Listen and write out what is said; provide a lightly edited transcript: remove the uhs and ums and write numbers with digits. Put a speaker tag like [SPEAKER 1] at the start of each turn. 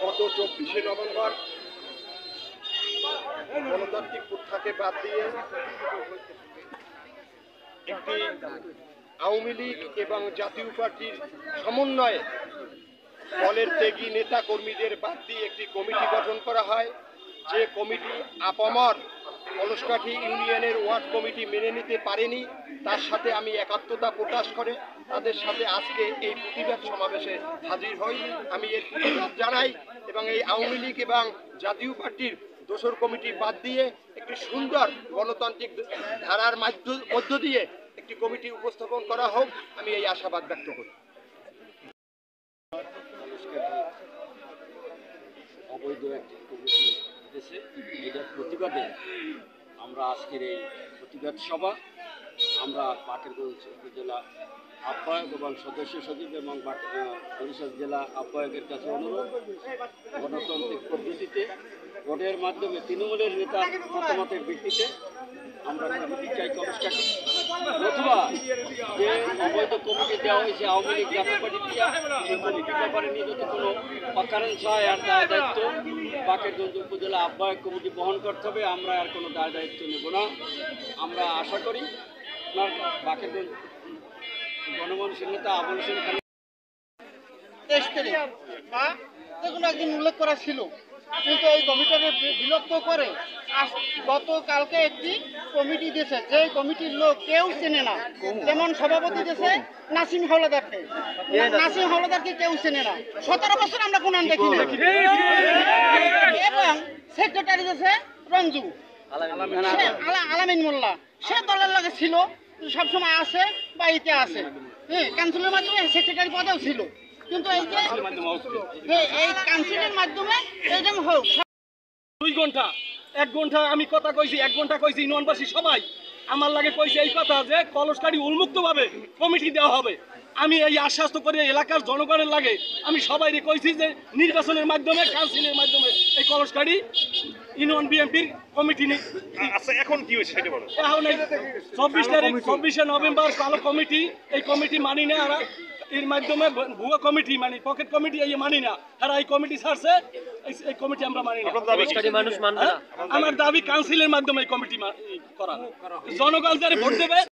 [SPEAKER 1] গত 24শে নভেম্বর গণতান্ত্রিক প্রথাকে বাদ দিয়ে একটি আওয়ামী লীগ এবং জাতীয় পার্টির সমন্বয়ে দলের ত্যাগী নেতা কর্মীদের বাদ দিয়ে একটি কমিটি গঠন করা হয়। যে কমিটি আপামর কলসকাঠি ইউনিয়নের ওয়ার্ড কমিটি মেনে নিতে পারেনি, তার সাথে আমি একাত্মতা প্রকাশ করে তাদের সাথে আজকে এই প্রতিবাদ সমাবেশে হাজির হই। আমি এর প্রতিবাদ জানাই এবং এই আওয়ামী লীগ এবং জাতীয় পার্টির দোসর কমিটি বাদ দিয়ে একটি সুন্দর গণতান্ত্রিক ধারার মধ্য দিয়ে একটি কমিটি উপস্থাপন করা হোক, আমি এই আশাবাদ ব্যক্ত করি।
[SPEAKER 2] অবৈধ একটি কমিটি দেশে এটার প্রতিবাদে আমরা আজকের এই প্রতিবাদ সভা আমরা পাটেরগঞ্জ উপজেলা আহ্বায়ক এবং সদস্য সচিব এবং বরিশাল জেলা আহ্বায়কের কাছে অনুরোধ, গণতান্ত্রিক পদ্ধতিতে ভোটের মাধ্যমে তৃণমূলের নেতা মতামতের ভিত্তিতে আমরা কমিটি চাই কলসকাঠি, অথবা যে অবৈধ কমিটি দেওয়া হয়েছে আওয়ামী লীগ জাতীয় পার্টি দিয়া, সেই কমিটির ব্যাপারে নিয়ে যদি কোনো অকারেন্স হয় আর দায় দায়িত্ব পাটেরগঞ্জ উপজেলা আহ্বায়ক কমিটি বহন করতে হবে। আমরা আর কোনো দায় দায়িত্ব নেব না। আমরা আশা করি আপনার পাটেরগঞ্জ গণমানুষের নেতা আবুল হোসেন খান
[SPEAKER 3] 23 তারিখ বা কোনো একদিন উল্লেখ করা ছিল, কিন্তু এই কমিটিকে বিলুপ্ত করে গতকালকে একটি কমিটি দিয়েছে, যে কমিটির লোক কেউ চেনে না। যেমন সভাপতি দিয়েছে নাসিম হাওলাদারকে, নাসিম হাওলাদারকে কেউ চেনে না, 17 বছর আমরা কোনো দেখি না। এবং সেক্রেটারি দিয়েছে রঞ্জু আলামিন মোল্লা, সে দলের লাগে ছিল, সবসময় আছে বা ইতে আছে, হ্যাঁ কাউন্সিলের মাধ্যমে সেক্রেটারি পদেও ছিল, কিন্তু এই যে এই কাউন্সিলের মাধ্যমে এরকম হোক।
[SPEAKER 4] 2 ঘন্টা 1 ঘন্টা আমি কথা কইছি, 1 ঘন্টা কইছি, ইউনিয়নবাসী সবাই আমার লাগে কইছে এই কথা যে কলসকাঠি উন্মুক্তভাবে কমিটি দেওয়া হবে। আমি এই আশ্বাস করে এলাকার জনগণের লাগে আমি সবাইকে কইছি যে নির্বাচনের মাধ্যমে কাউন্সিলের মাধ্যমে এই কলসকাঠি ইউনিয়ন বিএনপির কমিটি নেই।
[SPEAKER 5] আচ্ছা, এখন কি হয়েছে সেটা বলো।
[SPEAKER 4] এখন 24 তারিখ 24শে নভেম্বর কালো কমিটি, এই কমিটি মানি না, আর এর মাধ্যমে ভুয়া কমিটি মানে পকেট কমিটি এই মানি না, আর এই কমিটি ছাড়ছে, এই কমিটি আমরা মানি না। মানুষ মানবে না। আমার দাবি কাউন্সিলের মাধ্যমে এই কমিটি করা, জনগণ যারা ভোট দেবে